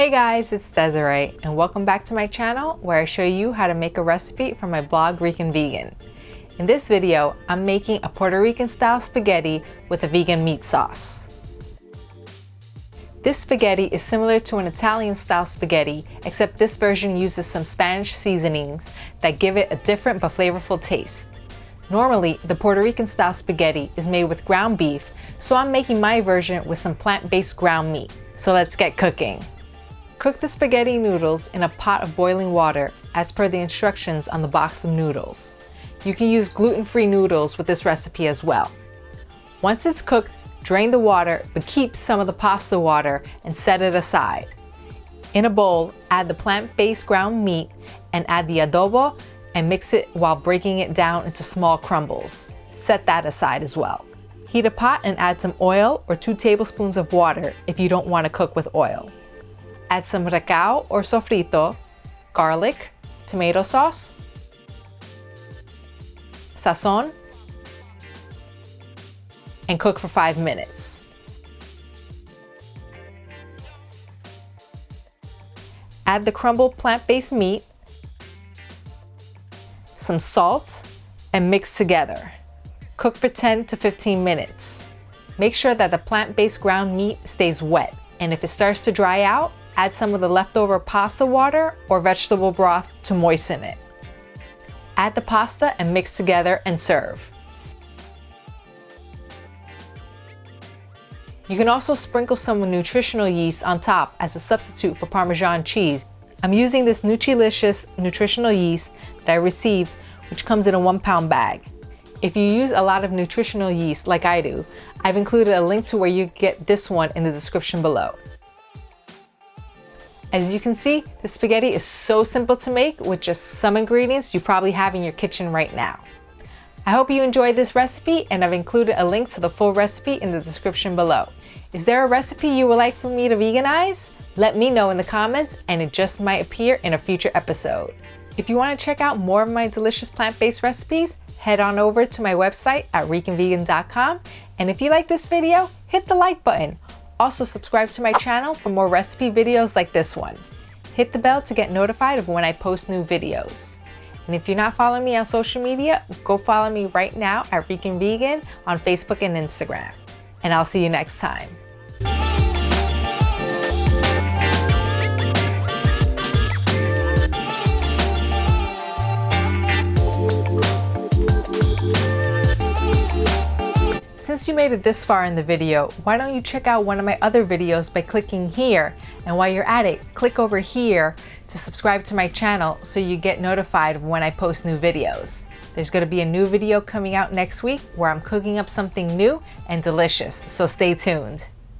Hey guys, it's Desiree and welcome back to my channel where I show you how to make a recipe from my blog Rican Vegan. In this video, I'm making a Puerto Rican style spaghetti with a vegan meat sauce. This spaghetti is similar to an Italian style spaghetti, except this version uses some Spanish seasonings that give it a different but flavorful taste. Normally, the Puerto Rican style spaghetti is made with ground beef, so I'm making my version with some plant-based ground meat. So let's get cooking. Cook the spaghetti noodles in a pot of boiling water as per the instructions on the box of noodles. You can use gluten-free noodles with this recipe as well. Once it's cooked, drain the water, but keep some of the pasta water and set it aside. In a bowl, add the plant-based ground meat and add the adobo and mix it while breaking it down into small crumbles. Set that aside as well. Heat a pot and add some oil or 2 tablespoons of water if you don't want to cook with oil. Add some recao or sofrito, garlic, tomato sauce, sazon, and cook for 5 minutes. Add the crumbled plant-based meat, some salt, and mix together. Cook for 10 to 15 minutes. Make sure that the plant-based ground meat stays wet, and if it starts to dry out, add some of the leftover pasta water or vegetable broth to moisten it. Add the pasta and mix together and serve. You can also sprinkle some nutritional yeast on top as a substitute for Parmesan cheese. I'm using this Nutrilicious nutritional yeast that I received, which comes in a 1-pound bag. If you use a lot of nutritional yeast like I do, I've included a link to where you get this one in the description below. As you can see, the spaghetti is so simple to make with just some ingredients you probably have in your kitchen right now. I hope you enjoyed this recipe, and I've included a link to the full recipe in the description below. Is there a recipe you would like for me to veganize? Let me know in the comments and it just might appear in a future episode. If you want to check out more of my delicious plant-based recipes, head on over to my website at ricanvegan.com, and if you like this video, hit the like button. Also subscribe to my channel for more recipe videos like this one. Hit the bell to get notified of when I post new videos. And if you're not following me on social media, go follow me right now at Rican Vegan on Facebook and Instagram. And I'll see you next time. Since you made it this far in the video, why don't you check out one of my other videos by clicking here, and while you're at it, click over here to subscribe to my channel so you get notified when I post new videos. There's going to be a new video coming out next week where I'm cooking up something new and delicious, so stay tuned.